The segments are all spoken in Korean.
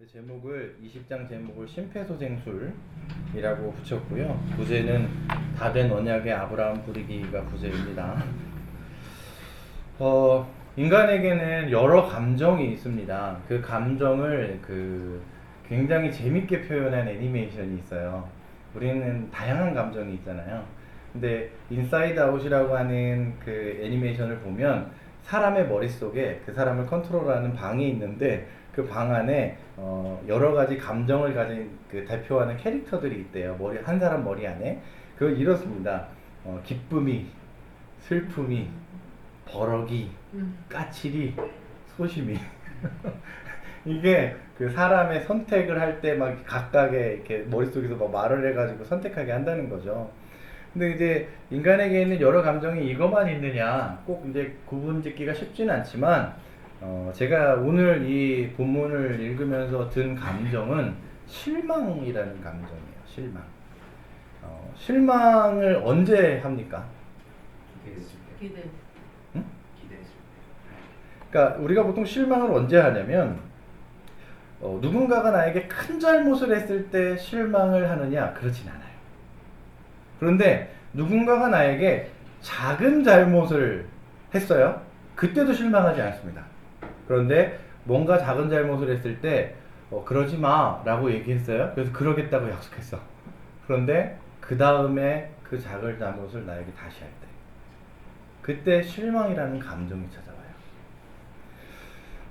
제목을 20장 제목을 심폐소생술이라고 붙였고요. 부제는 다된 언약의 아브라함 부리기가 부제입니다. 인간에게는 여러 감정이 있습니다. 그 감정을 굉장히 재밌게 표현한 애니메이션이 있어요. 우리는 다양한 감정이 있잖아요. 근데 인사이드 아웃이라고 하는 그 애니메이션을 보면 사람의 머릿속에 그 사람을 컨트롤하는 방이 있는데 그 방 안에 여러 가지 감정을 가진 그 대표하는 캐릭터들이 있대요. 한 사람 머리 안에. 그건 이렇습니다. 기쁨이, 슬픔이, 버럭이, 까칠이, 소심이. 이게 그 사람의 선택을 할 때 막 각각의 이렇게 머릿속에서 막 말을 해가지고 선택하게 한다는 거죠. 근데 이제 인간에게 있는 여러 감정이 이것만 있느냐 꼭 이제 구분 짓기가 쉽지는 않지만 제가 오늘 이 본문을 읽으면서 든 감정은 실망이라는 감정이에요. 실망. 실망을 언제 합니까? 기대했을 때. 기대. 응? 기대했을 때. 그러니까 우리가 보통 실망을 언제 하냐면 누군가가 나에게 큰 잘못을 했을 때 실망을 하느냐? 그렇진 않아요. 그런데 누군가가 나에게 작은 잘못을 했어요. 그때도 실망하지 않습니다. 그런데 뭔가 작은 잘못을 했을 때 그러지 마 라고 얘기했어요. 그래서 그러겠다고 약속했어. 그런데 그 다음에 그 작은 잘못을 나에게 다시 할 때 그때 실망이라는 감정이 찾아와요.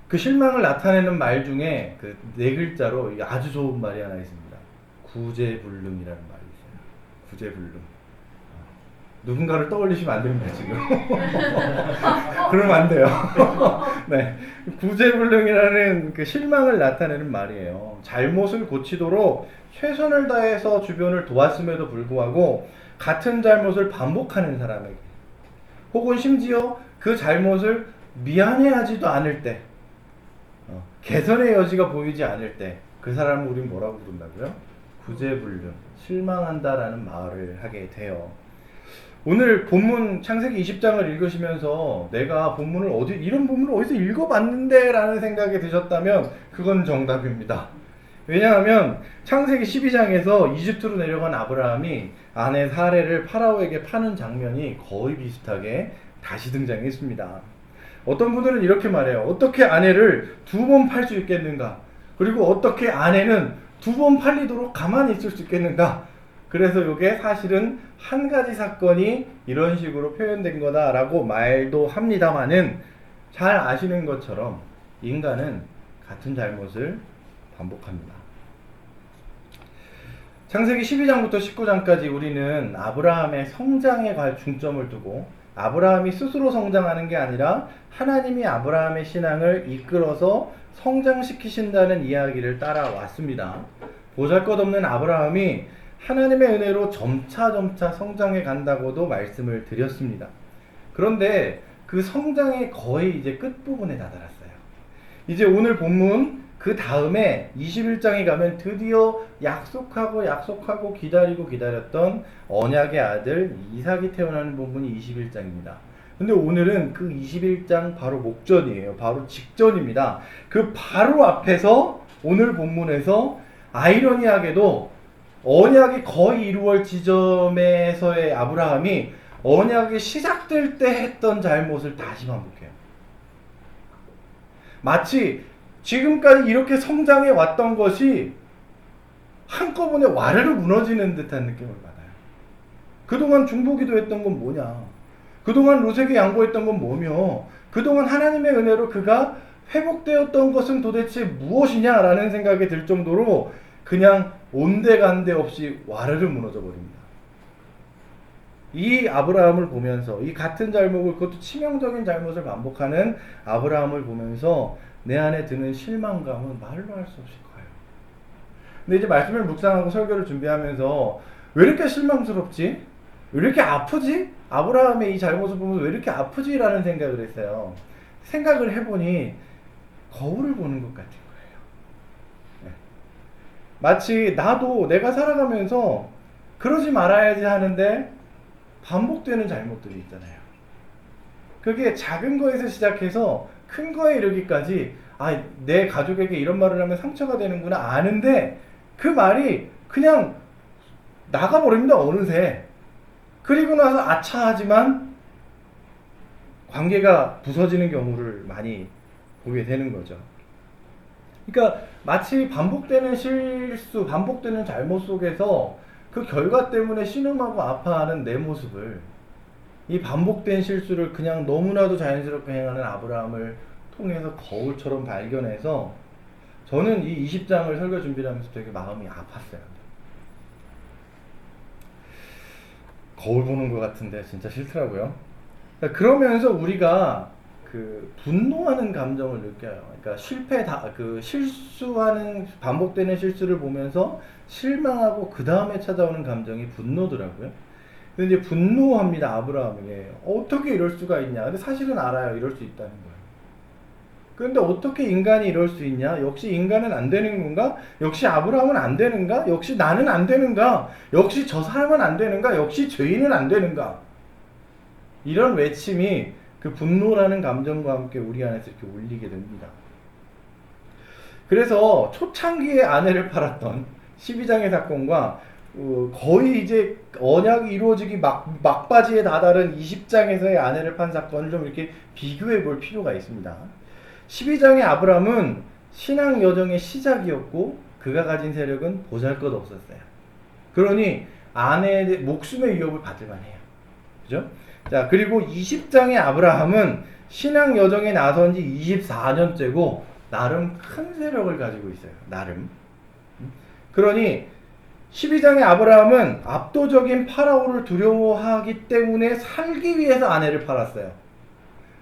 그 실망을 나타내는 말 중에 그 네 글자로 아주 좋은 말이 하나 있습니다. 구제불능이라는 말이 있어요. 구제불능. 누군가를 떠올리시면 안 됩니다, 지금. 그러면 안 돼요. 네. 구제불능이라는 그 실망을 나타내는 말이에요. 잘못을 고치도록 최선을 다해서 주변을 도왔음에도 불구하고 같은 잘못을 반복하는 사람에게 혹은 심지어 그 잘못을 미안해하지도 않을 때 개선의 여지가 보이지 않을 때 그 사람을 우린 뭐라고 부른다고요? 구제불능, 실망한다라는 말을 하게 돼요. 오늘 본문 창세기 20장을 읽으시면서 내가 이런 본문을 어디서 읽어봤는데 라는 생각이 드셨다면 그건 정답입니다. 왜냐하면 창세기 12장에서 이집트로 내려간 아브라함이 아내 사레를 파라오에게 파는 장면이 거의 비슷하게 다시 등장했습니다. 어떤 분들은 이렇게 말해요. 어떻게 아내를 2번 팔 수 있겠는가? 그리고 어떻게 아내는 2번 팔리도록 가만히 있을 수 있겠는가? 그래서 이게 사실은 한 가지 사건이 이런 식으로 표현된 거다라고 말도 합니다만은 잘 아시는 것처럼 인간은 같은 잘못을 반복합니다. 창세기 12장부터 19장까지 우리는 아브라함의 성장에 중점을 두고 아브라함이 스스로 성장하는 게 아니라 하나님이 아브라함의 신앙을 이끌어서 성장시키신다는 이야기를 따라왔습니다. 보잘것없는 아브라함이 하나님의 은혜로 점차 성장해 간다고도 말씀을 드렸습니다. 그런데 그 성장의 거의 이제 끝부분에 다다랐어요. 이제 오늘 본문 그 다음에 21장에 가면 드디어 약속하고 기다렸던 언약의 아들 이삭이 태어나는 본문이 21장입니다. 근데 오늘은 그 21장 바로 목전이에요. 바로 직전입니다. 그 바로 앞에서 오늘 본문에서 아이러니하게도 언약이 거의 이루어질 지점에서의 아브라함이 언약이 시작될 때 했던 잘못을 다시 반복해요. 마치 지금까지 이렇게 성장해 왔던 것이 한꺼번에 와르르 무너지는 듯한 느낌을 받아요. 그동안 중보기도 했던 건 뭐냐? 그동안 르세게 양보했던 건 뭐며? 그동안 하나님의 은혜로 그가 회복되었던 것은 도대체 무엇이냐라는 생각이 들 정도로 그냥 온데간데 없이 와르르 무너져 버립니다. 이 아브라함을 보면서 이 같은 잘못을 그것도 치명적인 잘못을 반복하는 아브라함을 보면서 내 안에 드는 실망감은 말로 할 수 없이 커요. 근데 이제 말씀을 묵상하고 설교를 준비하면서 왜 이렇게 실망스럽지? 왜 이렇게 아프지? 아브라함의 이 잘못을 보면서 왜 이렇게 아프지? 라는 생각을 했어요. 생각을 해보니 거울을 보는 것 같은 거예요. 네. 마치 나도 내가 살아가면서 그러지 말아야지 하는데 반복되는 잘못들이 있잖아요. 그게 작은 거에서 시작해서 큰 거에 이르기까지 아, 내 가족에게 이런 말을 하면 상처가 되는구나 아는데 그 말이 그냥 나가버립니다, 어느새. 그리고 나서 아차하지만 관계가 부서지는 경우를 많이 보게 되는 거죠. 그러니까 마치 반복되는 실수, 반복되는 잘못 속에서 그 결과 때문에 신음하고 아파하는 내 모습을, 이 반복된 실수를 그냥 너무나도 자연스럽게 행하는 아브라함을 통해서 거울처럼 발견해서 저는 이 20장을 설교 준비를 하면서 되게 마음이 아팠어요. 거울 보는 것 같은데 진짜 싫더라고요. 그러면서 우리가 그 분노하는 감정을 느껴요. 그러니까 실수하는, 반복되는 실수를 보면서 실망하고 그 다음에 찾아오는 감정이 분노더라고요. 근데 이제 분노합니다, 아브라함에게. 어떻게 이럴 수가 있냐. 근데 사실은 알아요, 이럴 수 있다는 거예요. 그런데 어떻게 인간이 이럴 수 있냐? 역시 인간은 안 되는 건가? 역시 아브라함은 안 되는가? 역시 나는 안 되는가? 역시 저 사람은 안 되는가? 역시 죄인은 안 되는가? 이런 외침이 그 분노라는 감정과 함께 우리 안에서 이렇게 울리게 됩니다. 그래서 초창기에 아내를 팔았던 12장의 사건과 거의 이제 언약이 이루어지기 막바지에 다다른 20장에서의 아내를 판 사건을 좀 이렇게 비교해 볼 필요가 있습니다. 12장의 아브람은 신앙 여정의 시작이었고 그가 가진 세력은 보잘것없었어요. 그러니 아내의 목숨의 위협을 받을 만해요. 그죠? 자, 그리고 20장의 아브라함은 신앙 여정에 나선 지 24년째고 나름 큰 세력을 가지고 있어요. 나름. 그러니 12장의 아브라함은 압도적인 파라오를 두려워하기 때문에 살기 위해서 아내를 팔았어요.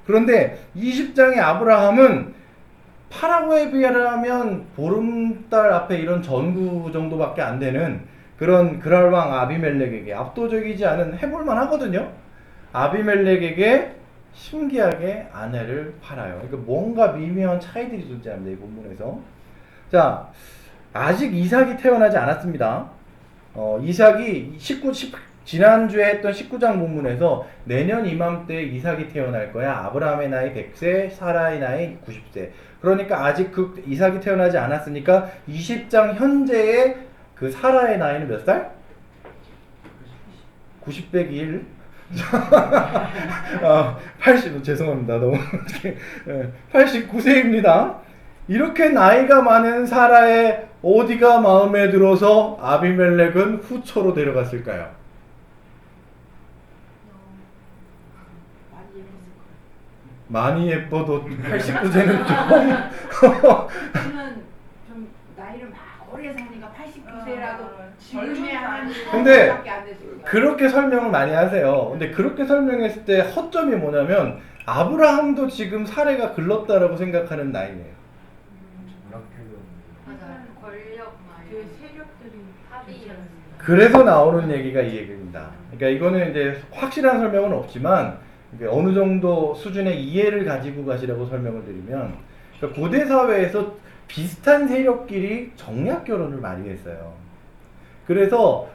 그런데 20장의 아브라함은 파라오에 비하면 보름달 앞에 이런 전구 정도밖에 안 되는 그런 그랄왕 아비멜렉에게, 압도적이지 않은, 해볼만 하거든요. 아비멜렉에게 신기하게 아내를 팔아요. 그러니까 뭔가 미묘한 차이들이 존재합니다, 이 본문에서. 자, 아직 이삭이 태어나지 않았습니다. 이삭이 지난주에 했던 19장 본문에서 내년 이맘때 이삭이 태어날 거야. 아브라함의 나이 100세, 사라의 나이 90세. 그러니까 아직 그 이삭이 태어나지 않았으니까 20장 현재의 그 사라의 나이는 몇 살? 90 빼기 1? 80, 죄송합니다. 너무 89세입니다. 이렇게 나이가 많은 사라의 어디가 마음에 들어서 아비멜렉은 후처로 데려갔을까요? 많이 예뻐도 89세는 좀 좀 나이를 막 오래 사니까 89세라도 지금의 한 근데 밖에 안 됐을 거야. 그렇게 설명을 많이 하세요. 근데 그렇게 설명했을 때 허점이 뭐냐면 아브라함도 지금 사례가 글렀다라고 생각하는 나이네요. 맞아요. 권력 막 그 세력들이 합의였어요. 그래서 나오는 얘기가 이 얘기입니다. 그러니까 이거는 이제 확실한 설명은 없지만 어느 정도 수준의 이해를 가지고 가시라고 설명을 드리면, 그러니까 고대 사회에서 비슷한 세력끼리 정략 결혼을 많이 했어요. 그래서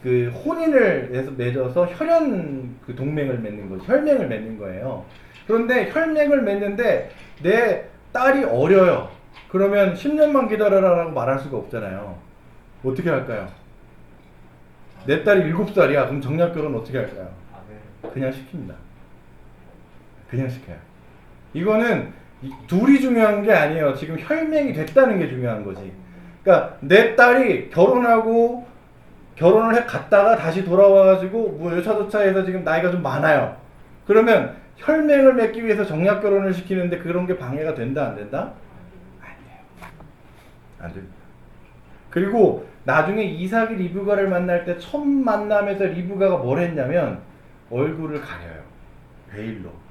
그 혼인을 해서 맺어서 혈연 그 동맹을 맺는 거죠. 혈맹을 맺는 거예요. 그런데 혈맹을 맺는데 내 딸이 어려요. 그러면 10년만 기다려라라고 말할 수가 없잖아요. 어떻게 할까요? 내 딸이 7살이야. 그럼 정략 결혼 어떻게 할까요? 그냥 시킵니다. 그냥 시켜요. 이거는 둘이 중요한 게 아니에요. 지금 혈맹이 됐다는 게 중요한 거지. 그러니까 내 딸이 결혼을 갔다가 다시 돌아와가지고 뭐 여차저차해서 지금 나이가 좀 많아요. 그러면 혈맹을 맺기 위해서 정략 결혼을 시키는데 그런 게 방해가 된다, 안 된다? 안 돼요. 안 됩니다. 그리고 나중에 이삭이 리브가를 만날 때 첫 만남에서 리브가가 뭘 했냐면 얼굴을 가려요. 베일로.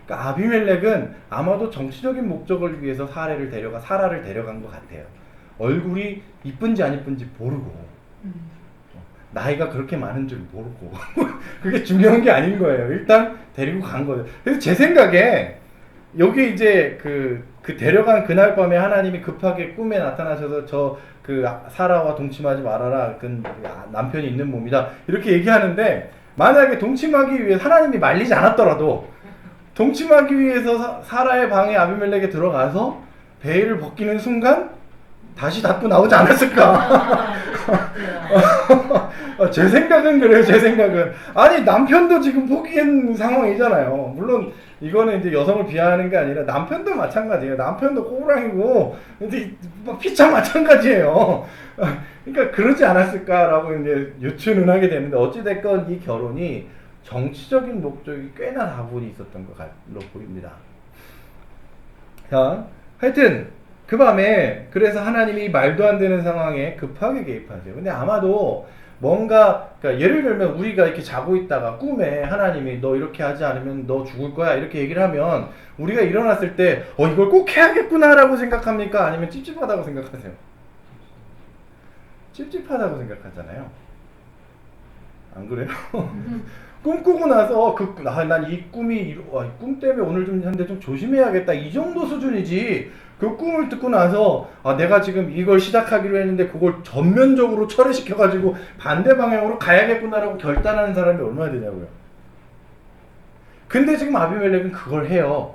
그러니까 아비멜렉은 아마도 정치적인 목적을 위해서 사라를 데려간 것 같아요. 얼굴이 이쁜지 안 이쁜지 모르고 나이가 그렇게 많은 줄 모르고 그게 중요한 게 아닌 거예요. 일단 데리고 간 거예요. 그래서 제 생각에 여기 이제 그 데려간 그날 밤에 하나님이 급하게 꿈에 나타나셔서 그 사라와 동침하지 말아라. 그 남편이 있는 몸이다. 이렇게 얘기하는데 만약에 동침하기 위해 하나님이 말리지 않았더라도 동침하기 위해서 사라의 방에 아비멜렉에 들어가서 베일을 벗기는 순간 다시 닫고 나오지 않았을까? 제 생각은 그래요. 제 생각은 아니 남편도 지금 포기한 상황이잖아요. 물론 이거는 이제 여성을 비하하는 게 아니라 남편도 마찬가지예요. 남편도 꼬부랑이고 근데 피차 마찬가지예요. 그러니까 그러지 않았을까라고 이제 유추는 하게 되는데 어찌 됐건 이 결혼이 정치적인 목적이 꽤나 다분히 있었던 것 같로 보입니다. 자, 하여튼 그 밤에 그래서 하나님이 말도 안 되는 상황에 급하게 개입하세요. 근데 아마도 뭔가 그러니까 예를 들면 우리가 이렇게 자고 있다가 꿈에 하나님이 너 이렇게 하지 않으면 너 죽을 거야 이렇게 얘기를 하면 우리가 일어났을 때 이걸 꼭 해야겠구나라고 생각합니까? 아니면 찝찝하다고 생각하세요? 찝찝하다고 생각하잖아요. 안 그래요? 꿈꾸고 나서 난 이 꿈이 꿈 때문에 오늘 좀 현대 좀 조심해야겠다 이 정도 수준이지. 그 꿈을 듣고 나서 내가 지금 이걸 시작하기로 했는데 그걸 전면적으로 철회시켜가지고 반대 방향으로 가야겠구나라고 결단하는 사람이 얼마나 되냐고요. 근데 지금 아비멜렉은 그걸 해요.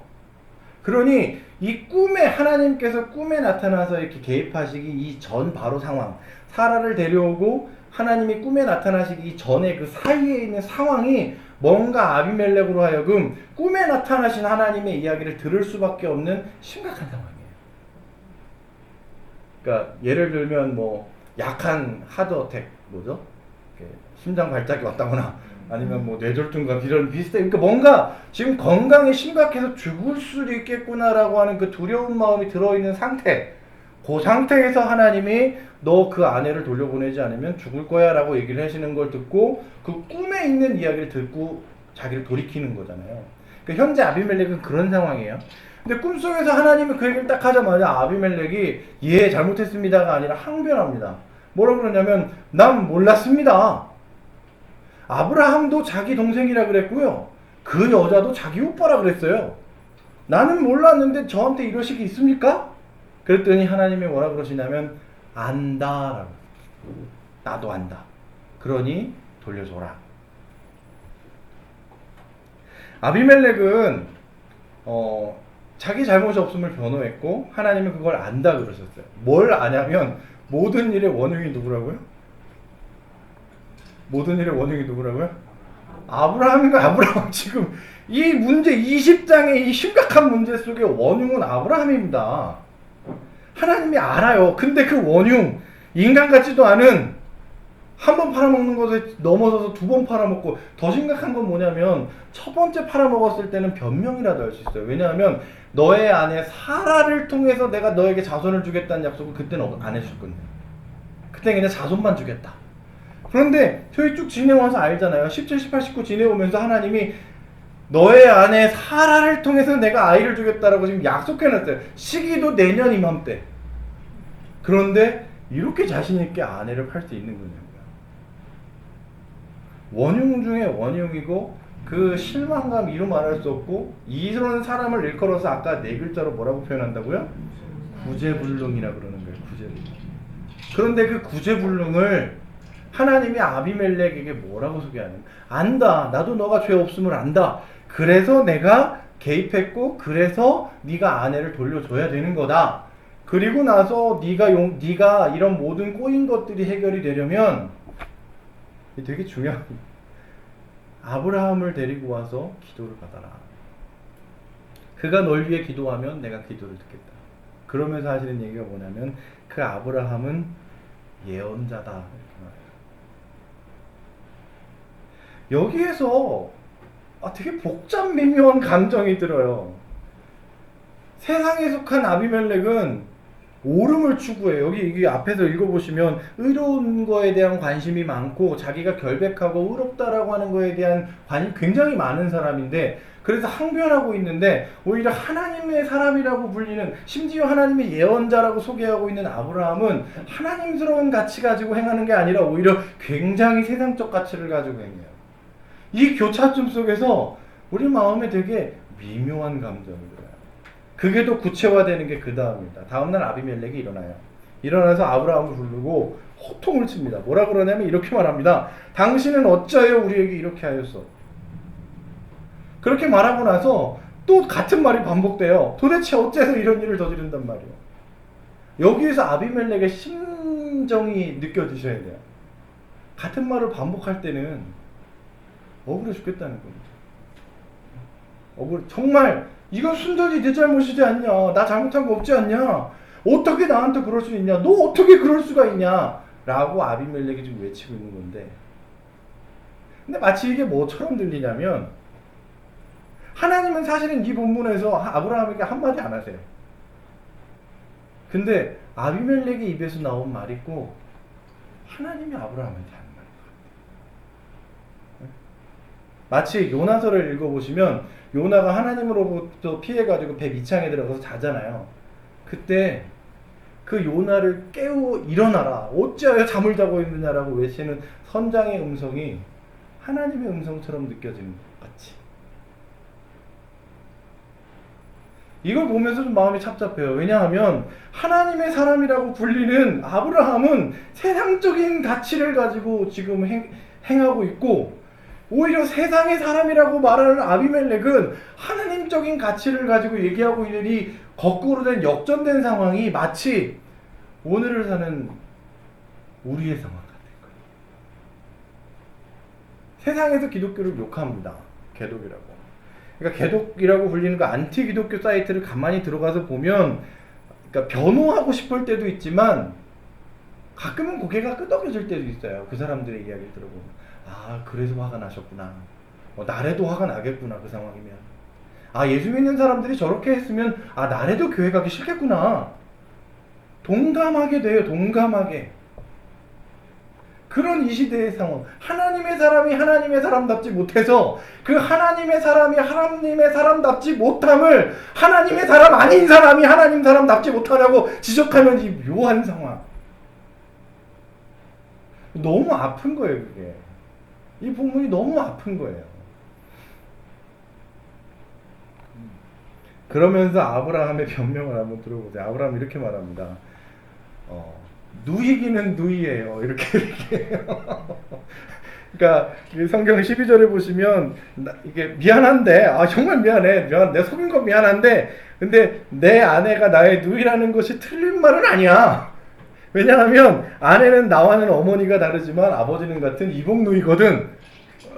그러니 이 꿈에 하나님께서 꿈에 나타나서 이렇게 개입하시기 이전 바로 상황, 사라를 데려오고 하나님이 꿈에 나타나시기 이전에 그 사이에 있는 상황이 뭔가 아비멜렉으로 하여금 꿈에 나타나신 하나님의 이야기를 들을 수밖에 없는 심각한 상황이에요. 그러니까 예를 들면 뭐 약한 하드어택 뭐죠? 심장 발작이 왔다거나 아니면 뭐 뇌졸중과 이런 비슷해. 그러니까 뭔가 지금 건강이 심각해서 죽을 수도 있겠구나라고 하는 그 두려운 마음이 들어있는 상태. 그 상태에서 하나님이 너 그 아내를 돌려보내지 않으면 죽을 거야 라고 얘기를 하시는 걸 듣고 그 꿈에 있는 이야기를 듣고 자기를 돌이키는 거잖아요. 그러니까 현재 아비멜렉은 그런 상황이에요. 근데 꿈속에서 하나님이 그 얘기를 딱 하자마자 아비멜렉이 예 잘못했습니다가 아니라 항변합니다. 뭐라고 그러냐면 난 몰랐습니다. 아브라함도 자기 동생이라 그랬고요. 그 여자도 자기 오빠라 그랬어요. 나는 몰랐는데 저한테 이러시기 있습니까? 그랬더니 하나님이 뭐라 그러시냐면 안다라고. 나도 안다. 그러니 돌려줘라. 아비멜렉은 자기 잘못이 없음을 변호했고 하나님은 그걸 안다 그러셨어요. 뭘 아냐면 모든 일의 원흉이 누구라고요? 모든 일의 원흉이 누구라고요? 아브라함인가? 아브라함. 지금 이 문제 20장의 이 심각한 문제 속의 원흉은 아브라함입니다. 하나님이 알아요. 근데 그 원흉 인간 같지도 않은 한 번 팔아먹는 것에 넘어서서 두 번 팔아먹고 더 심각한 건 뭐냐면 첫 번째 팔아먹었을 때는 변명이라도 할 수 있어요. 왜냐하면 너의 아내 사라를 통해서 내가 너에게 자손을 주겠다는 약속을 그때는 안 해줄 건데 그때 그냥 자손만 주겠다. 그런데 저희 쭉 지내와서 알잖아요. 17, 18, 19 지내오면서 하나님이 너의 아내 사라를 통해서 내가 아이를 주겠다라고 지금 약속해놨어요. 시기도 내년 이맘때. 그런데 이렇게 자신있게 아내를 팔 수 있는 거냐고요. 원흉 중에 원흉이고 그 실망감 이루 말할 수 없고 이런 사람을 일컬어서 아까 네 글자로 뭐라고 표현한다고요? 구제불능이라 그러는 거예요. 구제불능. 그런데 그 구제불능을 하나님이 아비멜렉에게 뭐라고 소개하냐면 안다. 나도 너가 죄 없음을 안다. 그래서 내가 개입했고 그래서 네가 아내를 돌려줘야 되는 거다. 그리고 나서 네가 이런 모든 꼬인 것들이 해결이 되려면 되게 중요한 아브라함을 데리고 와서 기도를 받아라. 그가 널 위해 기도하면 내가 기도를 듣겠다. 그러면서 하시는 얘기가 뭐냐면 그 아브라함은 예언자다 이렇게 말해요. 여기에서 되게 복잡 미묘한 감정이 들어요. 세상에 속한 아비멜렉은 옳음을 추구해요. 여기 앞에서 읽어보시면 의로운 거에 대한 관심이 많고 자기가 결백하고 의롭다라고 하는 거에 대한 관심이 굉장히 많은 사람인데 그래서 항변하고 있는데 오히려 하나님의 사람이라고 불리는 심지어 하나님의 예언자라고 소개하고 있는 아브라함은 하나님스러운 가치 가지고 행하는 게 아니라 오히려 굉장히 세상적 가치를 가지고 행해요. 이 교차점 속에서 우리 마음에 되게 미묘한 감정이 들어요. 그게 더 구체화되는 게 그 다음입니다. 다음날 아비멜렉이 일어나요. 일어나서 아브라함을 부르고 호통을 칩니다. 뭐라 그러냐면 이렇게 말합니다. 당신은 어찌하여 우리에게 이렇게 하였어? 그렇게 말하고 나서 또 또 같은 말이 반복돼요. 도대체 어째서 이런 일을 저지른단 말이에요. 여기에서 아비멜렉의 심정이 느껴지셔야 돼요. 같은 말을 반복할 때는 억울해 죽겠다는 겁니다. 정말 이건 순전히 내 잘못이지 않냐, 나 잘못한 거 없지 않냐, 어떻게 나한테 그럴 수 있냐, 너 어떻게 그럴 수가 있냐 라고 아비멜렉이 지금 외치고 있는 건데, 근데 마치 이게 뭐처럼 들리냐면, 하나님은 사실은 이 본문에서 아브라함에게 한마디 안 하세요. 근데 아비멜렉의 입에서 나온 말이 꼭 하나님이 아브라함한테 하는 말인 것 같아요. 마치 요나서를 읽어보시면 요나가 하나님으로부터 피해가지고 배 밑창에 들어가서 자잖아요. 그때 그 요나를 깨워 일어나라, 어찌하여 잠을 자고 있느냐라고 외치는 선장의 음성이 하나님의 음성처럼 느껴지는 것 같이, 이걸 보면서 좀 마음이 착잡해요. 왜냐하면 하나님의 사람이라고 불리는 아브라함은 세상적인 가치를 가지고 지금 행하고 있고, 오히려 세상의 사람이라고 말하는 아비멜렉은 하나님적인 가치를 가지고 얘기하고 있으니 거꾸로 된 역전된 상황이 마치 오늘을 사는 우리의 상황 같은 거예요. 세상에서 기독교를 욕합니다. 개독이라고. 그러니까 개독이라고 불리는 그 안티 기독교 사이트를 가만히 들어가서 보면, 그러니까 변호하고 싶을 때도 있지만 가끔은 고개가 끄덕여질 때도 있어요. 그 사람들의 이야기를 들어보면, 아, 그래서 화가 나셨구나, 나래도 화가 나겠구나, 그 상황이면. 아, 예수 믿는 사람들이 저렇게 했으면 아, 나래도 교회 가기 싫겠구나. 동감하게 돼요. 동감하게. 그런 이 시대의 상황, 하나님의 사람이 하나님의 사람답지 못해서 그 하나님의 사람이 하나님의 사람답지 못함을 하나님의 사람 아닌 사람이 하나님 사람답지 못하냐고 지적하는 이 묘한 상황, 너무 아픈 거예요. 그게, 이 본문이 너무 아픈 거예요. 그러면서 아브라함의 변명을 한번 들어보세요. 아브라함이 이렇게 말합니다. 누이기는 누이예요. 이렇게 얘기해요. 그러니까 성경 12절에 보시면, 이게 미안한데, 정말 미안해, 내가 속인 건 미안한데, 근데 내 아내가 나의 누이라는 것이 틀린 말은 아니야. 왜냐하면 아내는 나와는 어머니가 다르지만 아버지는 같은 이복 누이거든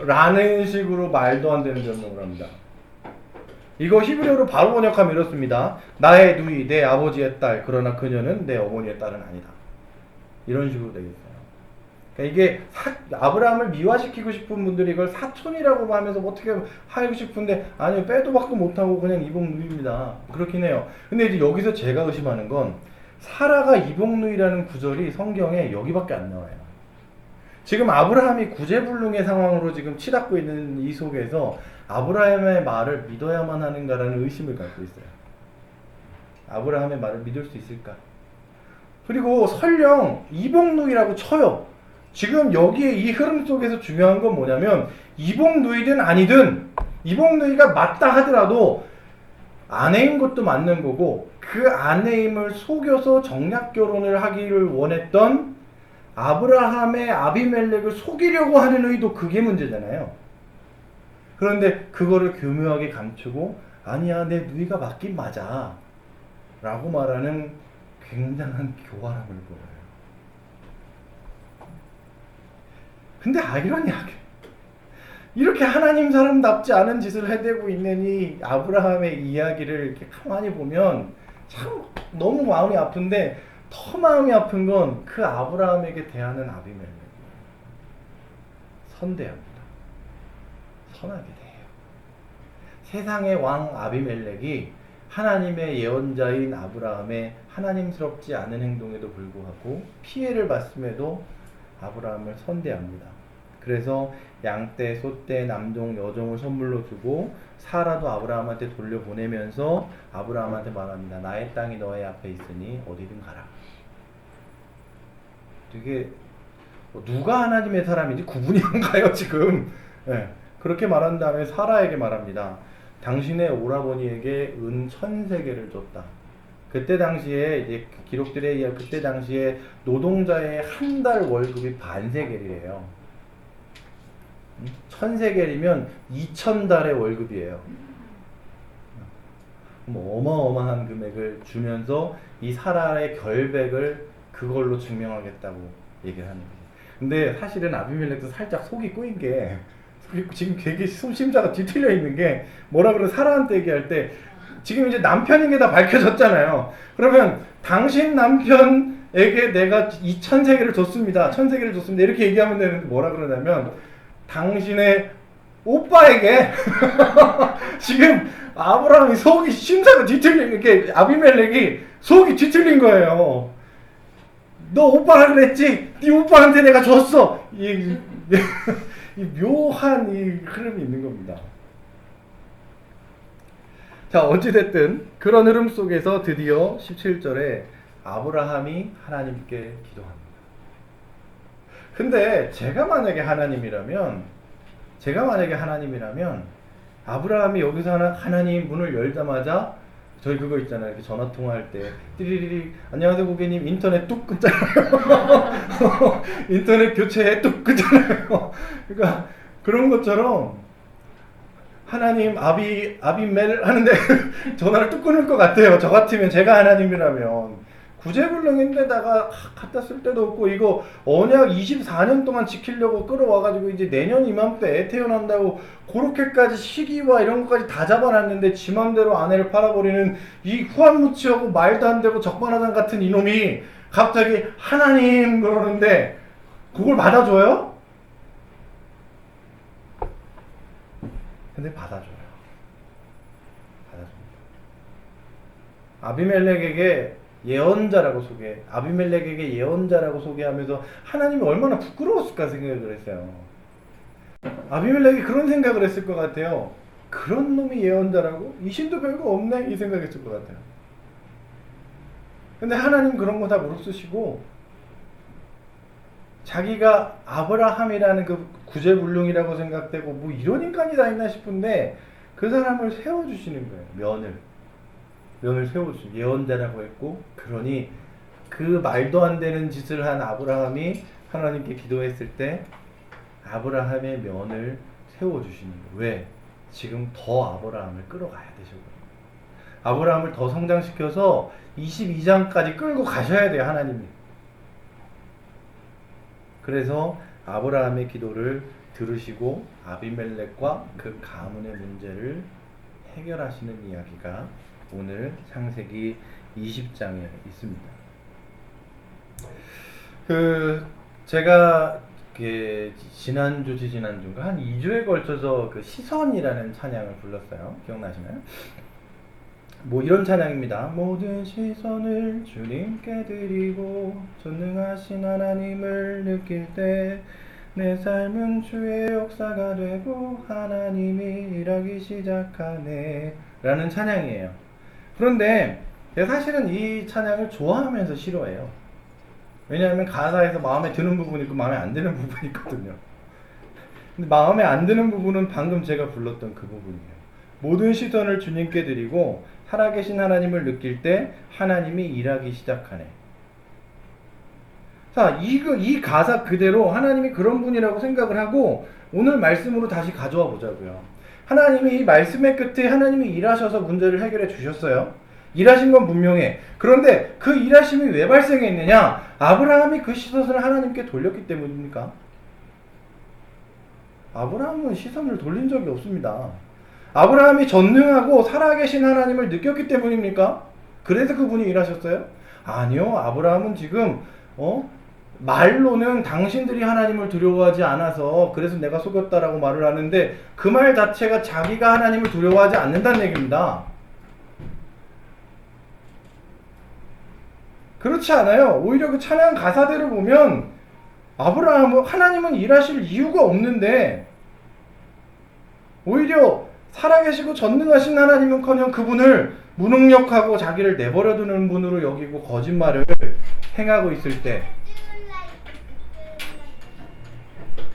라는 식으로 말도 안 되는 변명을 합니다. 이거 히브리어로 바로 번역하면 이렇습니다. 나의 누이, 내 아버지의 딸, 그러나 그녀는 내 어머니의 딸은 아니다. 이런 식으로 되어 있어요. 그러니까 이게 아브라함을 미화시키고 싶은 분들이 이걸 사촌이라고 하면서 어떻게 하고 싶은데, 아니요, 빼도 박도 못하고 그냥 이복누이입니다. 그렇긴 해요. 근데 이제 여기서 제가 의심하는 건, 사라가 이복누이라는 구절이 성경에 여기밖에 안 나와요. 지금 아브라함이 구제불능의 상황으로 지금 치닫고 있는 이 속에서 아브라함의 말을 믿어야만 하는가라는 의심을 갖고 있어요. 아브라함의 말을 믿을 수 있을까? 그리고 설령 이복누이라고 쳐요. 지금 여기에 이 흐름 속에서 중요한 건 뭐냐면, 이복누이든 아니든, 이복누이가 맞다 하더라도 아내인 것도 맞는 거고, 그 아내임을 속여서 정략 결혼을 하기를 원했던 아브라함의 아비멜렉을 속이려고 하는 의도, 그게 문제잖아요. 그런데 그거를 교묘하게 감추고, 아니야, 내 누이가 맞긴 맞아 라고 말하는 굉장한 교활함을 보여요. 근데 아이러니하게 이렇게 하나님 사람답지 않은 짓을 해대고 있는 이 아브라함의 이야기를 이렇게 가만히 보면 참 너무 마음이 아픈데, 더 마음이 아픈 건 그 아브라함에게 대하는 아비멜렉이에요. 선대합니다. 선하게 대해요. 세상의 왕 아비멜렉이 하나님의 예언자인 아브라함의 하나님스럽지 않은 행동에도 불구하고 피해를 봤음에도 아브라함을 선대합니다. 그래서 양떼, 소떼, 남종, 여종을 선물로 주고 사라도 아브라함한테 돌려보내면서 아브라함한테 말합니다. 나의 땅이 너의 앞에 있으니 어디든 가라. 되게 누가 하나님의 사람인지 구분이 안 가요 지금. 네. 그렇게 말한 다음에 사라에게 말합니다. 당신의 오라버니에게 은 1000세겔을 줬다. 그때 당시에 이제 기록들에 의하면 그때 당시에 노동자의 한 달 월급이 반세겔이래요. 1000세겔이면 2000달의 월급이에요. 뭐 어마어마한 금액을 주면서 이 사라의 결백을 그걸로 증명하겠다고 얘기를 하는 거죠. 근데 사실은 아비멜렉도 살짝 속이 꼬인 게 지금 되게 심자가 뒤틀려 있는 게 뭐라 그래 사라한테 얘기할 때 지금 이제 남편인 게 다 밝혀졌잖아요. 그러면 당신 남편에게 내가 이 1000세겔을 줬습니다. 1000세겔을 줬습니다. 이렇게 얘기하면 되는데 뭐라 그러냐면 당신의 오빠에게 지금 아브라함이 속이 심사가 뒤틀린 게 아비멜렉이 속이 뒤틀린 거예요. 너 오빠라 그랬지? 네 오빠한테 내가 줬어. 이 묘한 이 흐름이 있는 겁니다. 자, 어찌됐든 그런 흐름 속에서 드디어 17절에 아브라함이 하나님께 기도합니다. 근데 제가 만약에 하나님이라면 아브라함이 여기서 하나님 문을 열자마자 저희 그거 있잖아요. 이렇게 전화 통화할 때 띠리리리 안녕하세요 고객님 인터넷 뚝 끊잖아요. 인터넷 교체해 뚝 끊잖아요. 그러니까 그런 것처럼 하나님 아비멜 하는데 전화를 뚝 끊을 것 같아요. 저 같으면 제가 하나님이라면 구제불능인데다가 갖다 쓸 데도 없고 이거 언약 24년 동안 지키려고 끌어와가지고 이제 내년 이맘때 애 태어난다고 그렇게까지 시기와 이런 것까지 다 잡아놨는데 지 맘대로 아내를 팔아버리는 이 후한무치하고 말도 안 되고 적반하장 같은 이놈이 갑자기 하나님 그러는데 그걸 받아줘요? 근데 받아줍니다. 아비멜렉에게 예언자라고 소개하면서 하나님이 얼마나 부끄러웠을까 생각을 했어요. 아비멜렉이 그런 생각을 했을 것 같아요. 그런 놈이 예언자라고? 이 신도 별거 없네? 이 생각했을 것 같아요. 근데 하나님 그런 거 다 무릅쓰시고 자기가 아브라함이라는 그 구제불능이라고 생각되고 뭐 이런 인간이 다 있나 싶은데 그 사람을 세워주시는 거예요. 면을 세워주시는 예언자라고 했고 그러니 그 말도 안 되는 짓을 한 아브라함이 하나님께 기도했을 때 아브라함의 면을 세워주시는 거예요. 왜? 지금 더 아브라함을 끌어가야 되셔요. 아브라함을 더 성장시켜서 22장까지 끌고 가셔야 돼요. 하나님이. 그래서 아브라함의 기도를 들으시고 아비멜렉과 그 가문의 문제를 해결하시는 이야기가 오늘 창세기 20장에 있습니다. 제가 지난주인가 한 2주에 걸쳐서 그 시선이라는 찬양을 불렀어요. 기억나시나요? 뭐 이런 찬양입니다. 모든 시선을 주님께 드리고 전능하신 하나님을 느낄 때 내 삶은 주의 역사가 되고 하나님이 일하기 시작하네 라는 찬양이에요. 그런데 제가 사실은 이 찬양을 좋아하면서 싫어해요. 왜냐하면 가사에서 마음에 드는 부분이 있고 마음에 안 드는 부분이 있거든요. 근데 마음에 안 드는 부분은 방금 제가 불렀던 그 부분이에요. 모든 시선을 주님께 드리고 살아계신 하나님을 느낄 때 하나님이 일하기 시작하네. 자, 이 가사 그대로 하나님이 그런 분이라고 생각을 하고 오늘 말씀으로 다시 가져와 보자고요. 하나님이 이 말씀의 끝에 하나님이 일하셔서 문제를 해결해 주셨어요. 일하신 건 분명해. 그런데 그 일하심이 왜 발생했느냐? 아브라함이 그 시선을 하나님께 돌렸기 때문입니까? 아브라함은 시선을 돌린 적이 없습니다. 아브라함이 전능하고 살아계신 하나님을 느꼈기 때문입니까? 그래서 그분이 일하셨어요? 아니요. 아브라함은 지금 말로는 당신들이 하나님을 두려워하지 않아서 그래서 내가 속였다라고 말을 하는데 그 말 자체가 자기가 하나님을 두려워하지 않는다는 얘기입니다. 그렇지 않아요. 오히려 그 찬양 가사대로 보면 아브라함은 하나님은 일하실 이유가 없는데 오히려 살아계시고 전능하신 하나님은커녕 그분을 무능력하고 자기를 내버려두는 분으로 여기고 거짓말을 행하고 있을 때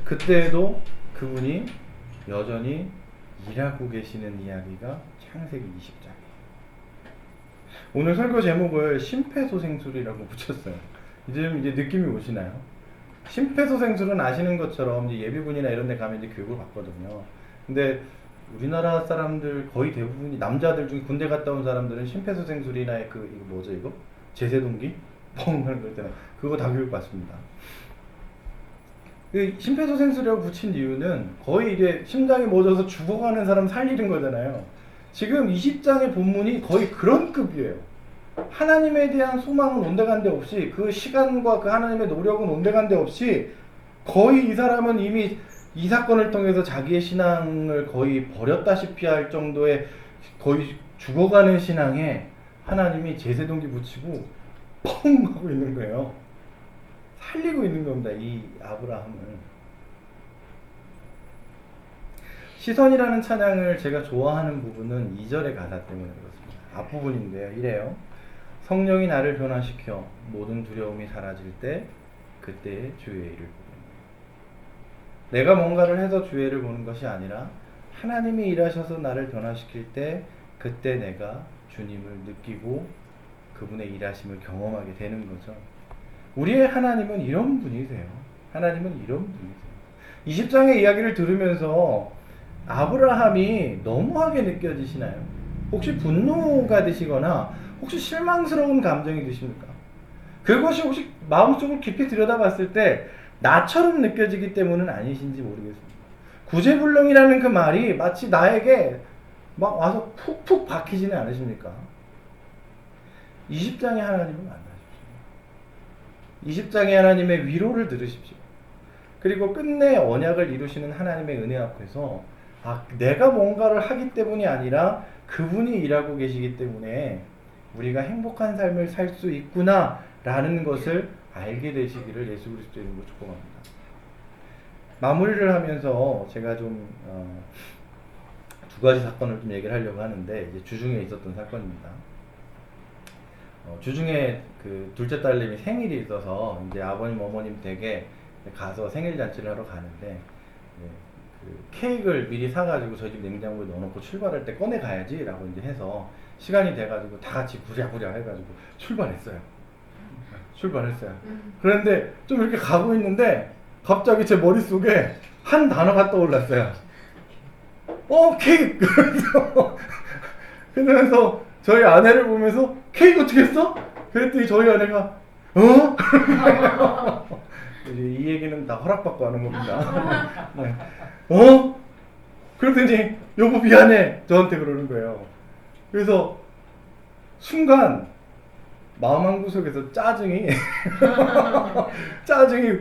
그때에도 그분이 여전히 일하고 계시는 이야기가 창세기 20장이에요. 오늘 설교 제목을 심폐소생술이라고 붙였어요. 이제 느낌이 오시나요? 심폐소생술은 아시는 것처럼 이제 예비군이나 이런 데 가면 이제 교육을 받거든요. 근데 우리나라 사람들 거의 대부분이 남자들 중에 군대 갔다 온 사람들은 심폐소생술이나 이거 뭐죠 이거? 제세동기? 뻥 하는 거 있잖아요. 그거 다 교육받습니다. 그 심폐소생술이라고 붙인 이유는 거의 이게 심장이 멎어서 죽어가는 사람 살리는 거잖아요. 지금 20장의 본문이 거의 그런 급이에요. 하나님에 대한 소망은 온데간데 없이 그 시간과 그 하나님의 노력은 온데간데 없이 거의 이 사람은 이미 이 사건을 통해서 자기의 신앙을 거의 버렸다시피 할 정도의 거의 죽어가는 신앙에 하나님이 제세동기 붙이고 펑 하고 있는 거예요. 살리고 있는 겁니다. 이 아브라함을. 시선이라는 찬양을 제가 좋아하는 부분은 2절의 가사 때문에 그렇습니다. 앞부분인데요. 이래요. 성령이 나를 변화시켜 모든 두려움이 사라질 때 그때 주의 일을 보는 거예요. 내가 뭔가를 해서 주의 일을 보는 것이 아니라 하나님이 일하셔서 나를 변화시킬 때 그때 내가 주님을 느끼고 그분의 일하심을 경험하게 되는 거죠. 우리의 하나님은 이런 분이세요. 하나님은 이런 분이세요. 20장의 이야기를 들으면서 아브라함이 너무하게 느껴지시나요? 혹시 분노가 드시거나 혹시 실망스러운 감정이 드십니까? 그것이 혹시 마음속으로 깊이 들여다봤을 때 나처럼 느껴지기 때문은 아니신지 모르겠습니다. 구제불능이라는 그 말이 마치 나에게 막 와서 푹푹 박히지는 않으십니까? 20장의 하나님을 만나십시오. 20장의 하나님의 위로를 들으십시오. 그리고 끝내 언약을 이루시는 하나님의 은혜 앞에서 내가 뭔가를 하기 때문이 아니라 그분이 일하고 계시기 때문에 우리가 행복한 삶을 살 수 있구나 라는 것을 알게 되시기를 예수 그리스도의 이름으로 축복합니다. 마무리를 하면서 제가 좀 두 가지 사건을 좀 얘기를 하려고 하는데 이제 주중에 있었던 사건입니다. 주중에 그 둘째 딸내미 생일이 있어서 이제 아버님 어머님 댁에 가서 생일 잔치를 하러 가는데 그 케이크를 미리 사가지고 저희 집 냉장고에 넣어놓고 출발할 때 꺼내 가야지라고 이제 해서 시간이 돼가지고 다 같이 부랴부랴 해가지고 출발했어요. 그런데 좀 이렇게 가고 있는데 갑자기 제 머릿속에 한 단어가 떠올랐어요. 케이크! 그러면서 저희 아내를 보면서 케이크 어떻게 했어? 그랬더니 저희 아내가 이제 이 얘기는 다 허락받고 하는 겁니다. 네. 그러더니 여보 미안해 저한테 그러는 거예요. 그래서 순간 마음 한구석에서 짜증이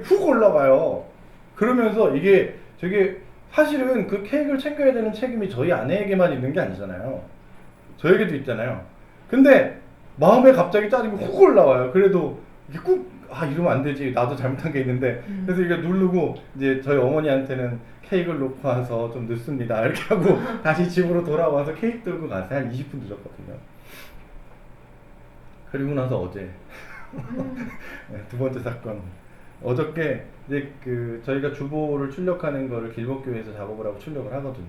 훅 올라가요. 그러면서 이게 저게 사실은 그 케이크를 챙겨야 되는 책임이 저희 아내에게만 있는 게 아니잖아요. 저에게도 있잖아요. 근데 마음에 갑자기 짜증이 훅 올라와요. 그래도 이게 이러면 안 되지. 나도 잘못한 게 있는데. 그래서 이게 누르고 이제 저희 어머니한테는 케이크를 놓고 와서 좀 늦습니다. 이렇게 하고 다시 집으로 돌아와서 케이크 들고 가서 한 20분 늦었거든요. 그리고 나서 어제 네, 두 번째 사건. 어저께 이제 그 저희가 주보를 출력하는 거를 길목교회에서 작업을 하고 출력을 하거든요.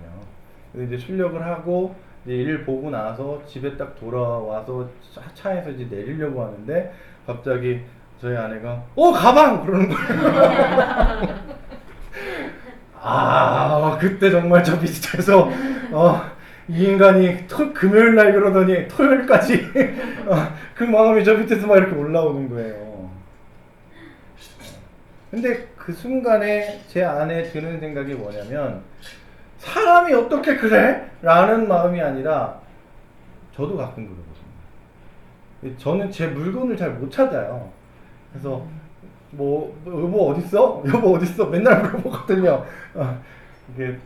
그래서 이제 출력을 하고 이제 일 보고 나서 집에 딱 돌아와서 차에서 이제 내리려고 하는데 갑자기 저희 아내가 가방! 그러는 거예요. 그때 정말 저 비슷해서 이 인간이 금요일 날 그러더니 토요일까지 그 마음이 저 밑에서 막 이렇게 올라오는 거예요. 근데 그 순간에 제 안에 드는 생각이 뭐냐면 사람이 어떻게 그래? 라는 마음이 아니라 저도 가끔 그러거든요. 저는 제 물건을 잘 못 찾아요. 그래서 여보 어딨어? 여보 어딨어? 맨날 물어보거든요. 이게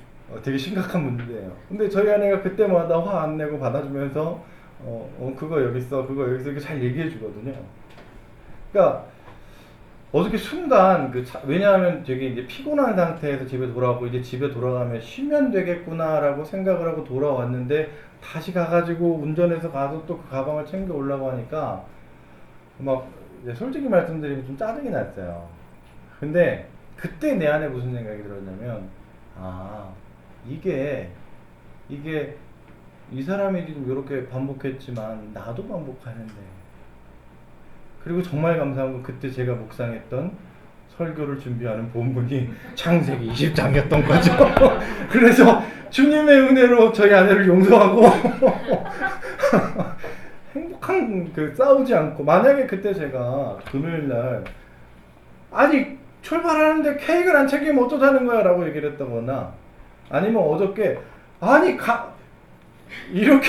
되게 심각한 문제예요. 근데 저희 아내가 그때마다 화 안 내고 받아주면서 그거 여기 있어, 그거 여기 있어 이렇게 잘 얘기해 주거든요. 그러니까 어저께 순간 왜냐하면 되게 이제 피곤한 상태에서 집에 돌아왔고 이제 집에 돌아가면 쉬면 되겠구나라고 생각을 하고 돌아왔는데 다시 가가지고 운전해서 가서 또 그 가방을 챙겨 오려고 하니까 막 솔직히 말씀드리면 좀 짜증이 났어요. 근데 그때 내 안에 무슨 생각이 들었냐면 이게 이 사람이 지금 이렇게 반복했지만 나도 반복하는데. 그리고 정말 감사한 건 그때 제가 묵상했던 설교를 준비하는 본문이 창세기 20장이었던 거죠. 그래서 주님의 은혜로 저희 아내를 용서하고 행복한 그 싸우지 않고 만약에 그때 제가 금요일 날 아니 출발하는데 케이크를 안 챙기면 어쩌자는 거야 라고 얘기를 했다거나 아니면 어저께 아니 이렇게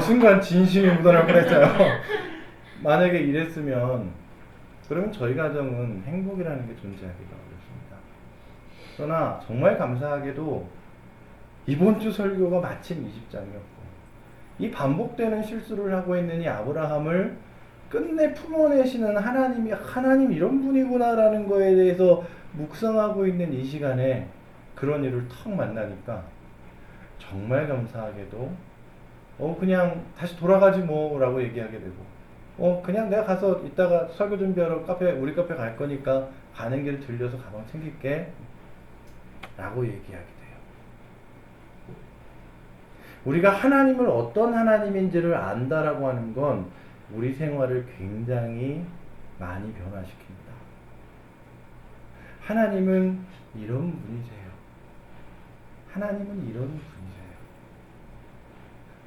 순간 진심이 묻어날 뻔했어요. 만약에 이랬으면 그러면 저희 가정은 행복이라는 게 존재하기가 어렵습니다. 그러나 정말 감사하게도 이번 주 설교가 마침 20장이었고 이 반복되는 실수를 하고 있는 이 아브라함을 끝내 품어내시는 하나님 이런 분이구나라는 거에 대해서 묵상하고 있는 이 시간에 그런 일을 턱 만나니까 정말 감사하게도 그냥 다시 돌아가지 뭐 라고 얘기하게 되고 그냥 내가 가서 이따가 설교 준비하러 우리 카페 갈 거니까 가는 길 들려서 가방 챙길게 라고 얘기하게 돼요. 우리가 하나님을 어떤 하나님인지를 안다라고 하는 건 우리 생활을 굉장히 많이 변화시킵니다. 하나님은 이런 분이세요. 하나님은 이런 분이세요.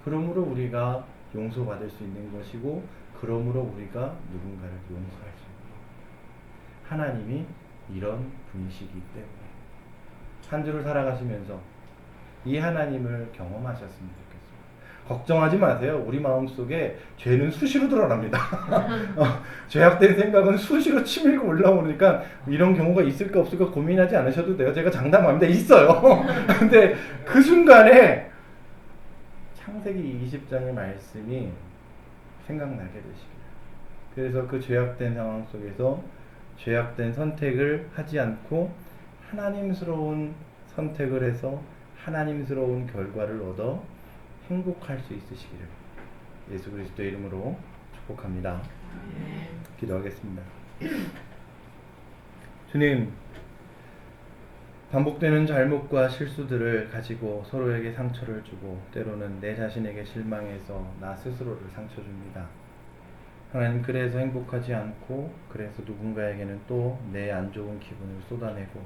그러므로 우리가 용서받을 수 있는 것이고 그러므로 우리가 누군가를 용서할 수 있는 것. 하나님이 이런 분이시기 때문에 한 주를 살아가시면서 이 하나님을 경험하셨으면 좋겠습니다. 걱정하지 마세요. 우리 마음속에 죄는 수시로 드러납니다. 죄악된 생각은 수시로 치밀고 올라오니까 이런 경우가 있을까 없을까 고민하지 않으셔도 돼요. 제가 장담합니다. 있어요. 근데 그 순간에 창세기 20장의 말씀이 생각나게 되시길. 그래서 그 죄악된 상황 속에서 죄악된 선택을 하지 않고 하나님스러운 선택을 해서 하나님스러운 결과를 얻어 행복할 수 있으시기를 예수 그리스도의 이름으로 축복합니다. 기도하겠습니다. 주님, 반복되는 잘못과 실수들을 가지고 서로에게 상처를 주고 때로는 내 자신에게 실망해서 나 스스로를 상처 줍니다. 하나님, 그래서 행복하지 않고 그래서 누군가에게는 또 내 안 좋은 기분을 쏟아내고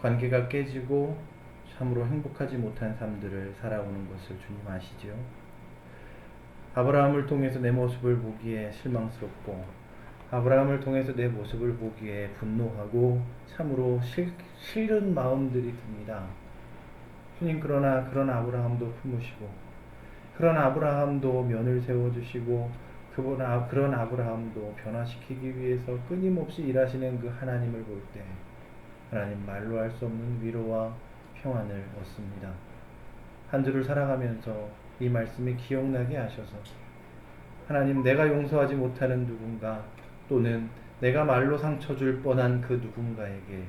관계가 깨지고 참으로 행복하지 못한 삶들을 살아오는 것을 주님 아시지요? 아브라함을 통해서 내 모습을 보기에 실망스럽고 아브라함을 통해서 내 모습을 보기에 분노하고 참으로 싫은 마음들이 듭니다. 주님, 그러나 그런 아브라함도 품으시고 그런 아브라함도 면을 세워주시고 그런 아브라함도 변화시키기 위해서 끊임없이 일하시는 그 하나님을 볼 때 하나님, 말로 할 수 없는 위로와 평안을 얻습니다. 한 주를 살아가면서 이 말씀이 기억나게 하셔서 하나님, 내가 용서하지 못하는 누군가 또는 내가 말로 상처 줄 뻔한 그 누군가에게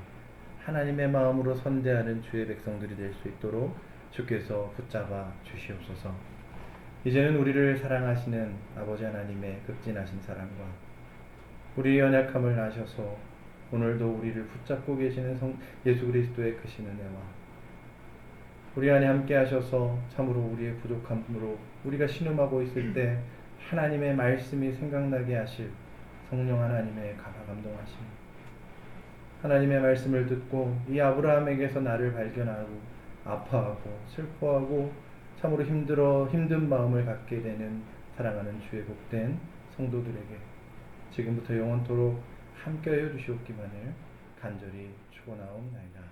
하나님의 마음으로 선대하는 주의 백성들이 될 수 있도록 주께서 붙잡아 주시옵소서. 이제는 우리를 사랑하시는 아버지 하나님의 극진하신 사랑과 우리의 연약함을 아셔서 오늘도 우리를 붙잡고 계시는 예수 그리스도의 크신 은혜와 우리 안에 함께 하셔서 참으로 우리의 부족함으로 우리가 신음하고 있을 때 하나님의 말씀이 생각나게 하실 성령 하나님의 감화감동하심, 하나님의 말씀을 듣고 이 아브라함에게서 나를 발견하고 아파하고 슬퍼하고 참으로 힘든 마음을 갖게 되는 사랑하는 주의 복된 성도들에게 지금부터 영원토록 함께하여 주시옵기만을 간절히 축원하옵나이다.